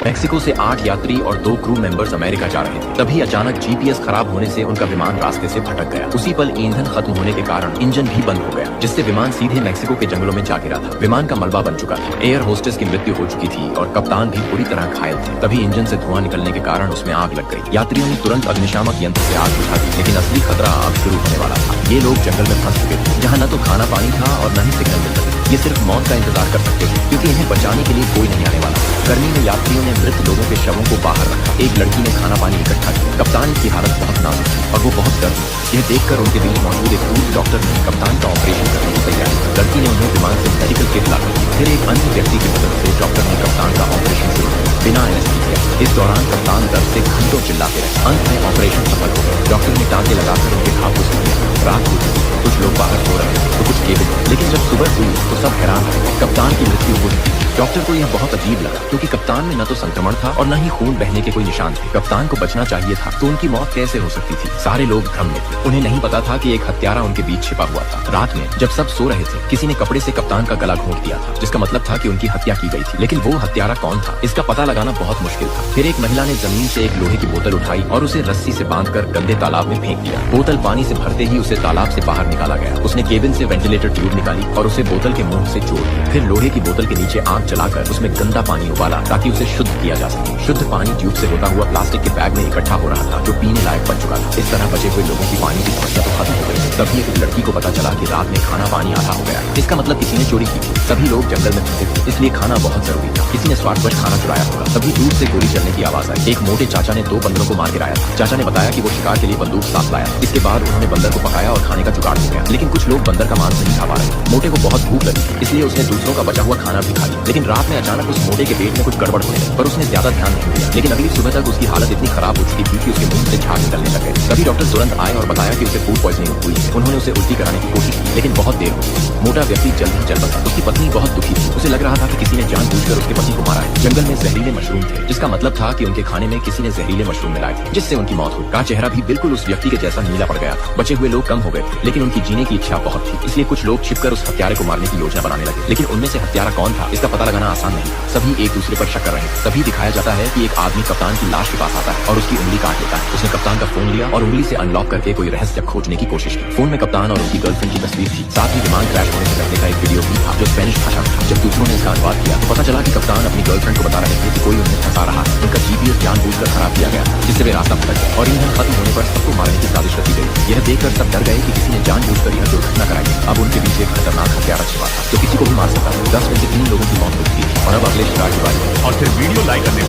Mexico से 8 यात्री और 2 क्रू मेंबर्स अमेरिका जा रहे थे। तभी अचानक जीपीएस खराब होने से उनका विमान रास्ते से भटक गया। उसी पल ईंधन खत्म होने के कारण इंजन भी बंद हो गया, जिससे विमान सीधे मेक्सिको के जंगलों में जा गिरा था। विमान का मलबा बन चुका था। एयर होस्टेस की मृत्यु हो चुकी थी और कप्तान भी पूरी तरह घायल थे। तभी इंजन से धुआं निकलने के कारण उसमें आग लग गई। यात्रियों ने तुरंत अग्निशामक यंत्र से आग बुझा दी, लेकिन असली खतरा अब शुरू होने वाला था। ये लोग जंगल में फंस चुके थे, जहाँ न तो खाना पानी था और न ही सिग्नल मिल सके। ये सिर्फ मौत का इंतजार कर सकते थे, क्योंकि इन्हें बचाने के लिए कोई नहीं आने वाला। गर्मी में यात्रियों ने मृत लोगों के शवों को बाहर रखा। एक लड़की ने खाना पानी इकट्ठा किया। कप्तान की हालत बहुत नाजुक थी और वो बहुत डर थी। यह देखकर उनके बीच मौजूद एक पूर्व डॉक्टर ने कप्तान का ऑपरेशन करने की तैयारी की। लड़की ने उन्हें विमान से मेडिकल किट लाकर दी। फिर एक अन्य व्यक्ति की मदद से डॉक्टर ने कप्तान का ऑपरेशन शुरू किया, बिना एनेस्थीसिया। इस दौरान कप्तान दर्द से घंटों चिल्लाते रहे। अंत में ऑपरेशन सफल हो गया। डॉक्टर ने टांके लगाकर उनके घाव को सील दिया। रात हो चुकी थी, कुछ लोग बाहर सो रहे थे तो कुछ केबिन में। लेकिन जब सुबह हुई तो सब हैरान रहे। कप्तान की मृत्यु हो चुकी थी। डॉक्टर को यह बहुत अजीब लगा, क्योंकि कप्तान में न तो संक्रमण था और न ही खून बहने के कोई निशान थे। कप्तान को बचना चाहिए था, तो उनकी मौत कैसे हो सकती थी? सारे लोग भ्रम में थे। उन्हें नहीं पता था कि एक हत्यारा उनके बीच छिपा हुआ था। रात में जब सब सो रहे थे, किसी ने कपड़े से कप्तान का गला घोंट दिया था, जिसका मतलब था कि उनकी हत्या की गई थी। लेकिन वो हत्यारा कौन था, इसका पता लगाना बहुत मुश्किल था। फिर एक महिला ने जमीन से एक लोहे की बोतल उठाई और उसे रस्सी से बांधकर गंदे तालाब में फेंक दिया। बोतल पानी से भरते ही उसे तालाब से बाहर निकाला गया। उसने केबिन से वेंटिलेटर ट्यूब निकाली और उसे बोतल के मुंह से जोड़ दिया। फिर लोहे की बोतल के नीचे आग जलाकर उसमें गंदा पानी उबाला, ताकि उसे शुद्ध किया जा सके। शुद्ध पानी ट्यूब से होता हुआ प्लास्टिक के बैग में इकट्ठा हो रहा था, जो पीने लायक बन चुका था। इस तरह बचे हुए लोगों की पानी की समस्या तो खत्म हो गई। तभी एक लड़की को पता चला कि रात में खाना पानी आधा हो गया। इसका मतलब किसी ने चोरी की थी। सभी लोग जंगल में फंसे थे, इसलिए खाना बहुत जरूरी था। किसी ने स्वार्थवश खाना चुराया होगा। तभी दूर से गोली चलने की आवाज आई। एक मोटे चाचा ने 2 बंदरों को मार गिराया था। चाचा ने बताया कि वो शिकार के लिए बंदूक साथ लाया। इसके बाद उन्होंने बंदर को पकाया और खाने का जुगाड़ हो गया। लेकिन कुछ लोग बंदर का मांस नहीं खा पा रहे। मोटे को बहुत भूख लगी, इसलिए उसने दूसरों का बचा हुआ खाना भी खा लिया। लेकिन रात में अचानक उस मोटे के पेट में कुछ गड़बड़ होने लगी, पर उसने ज्यादा ध्यान नहीं दिया। लेकिन अगली सुबह तक उसकी हालत इतनी खराब हो चुकी थी कि उसके मुंह से झाग निकलने लग गए। तभी डॉक्टर तुरंत आए और बताया कि उसे फूड पॉइजनिंग हुई है। उन्होंने उसे उल्टी कराने की कोशिश की, लेकिन बहुत देर हो गई। मोटा व्यक्ति जल्द ही चल बसा। उसकी पत्नी बहुत दुखी थी। उसे लग रहा था कि किसी ने जानबूझकर उसके पति को मारा है। जंगल में जहरीले मशरूम थे, जिसका मतलब था कि उनके खाने में किसी ने जहरीले मशरूम मिलाए थे, जिससे उनकी मौत हुई। का चेहरा भी बिल्कुल उस व्यक्ति के जैसा नीला पड़ गया था। बचे हुए लोग कम हो गए थे, लेकिन उनकी जीने की इच्छा बहुत थी। इसलिए कुछ लोग छिपकर उस हत्यारे को मारने की योजना बनाने लगे। लेकिन उनमें से हत्यारा कौन था, इसका पता लगाना आसान नहीं था। सभी एक दूसरे पर शक कर रहे थे। तभी दिखाया जाता है कि एक आदमी कप्तान की लाश के पास आता है और उसकी उंगली काट लेता है। उसने कप्तान का फोन लिया और उंगली से अनलॉक करके कोई रहस्य खोजने की कोशिश की। फोन में कप्तान और उनकी गर्लफ्रेंड की तस्वीर थी। साथ ही विमान क्रैश होने से पहले का एक वीडियो भी था, जो स्पेनिश भाषा में था। जब दूसरों ने इसका अनुवाद किया तो पता चला कि कप्तान अपनी गर्लफ्रेंड को बता रहे थे कि कोई उन्हें फंसा रहा है। उनका जीपीएस जानबूझकर खराब किया गया, जिससे वे रास्ता भटक गए और ईंधन खत्म होने पर सबको मारने की साजिश रची गई। यह देखकर सब डर गए कि किसी ने जानबूझकर यह दुर्घटना कराई। अब उनके बीच एक खतरनाक हत्यारा छिपा था, जो किसी को भी मार सकता है। 10 में से 3 लोगों की मौत हो चुकी थी और अब अगले शिकार की बारी है। और फिर वीडियो लाइक करने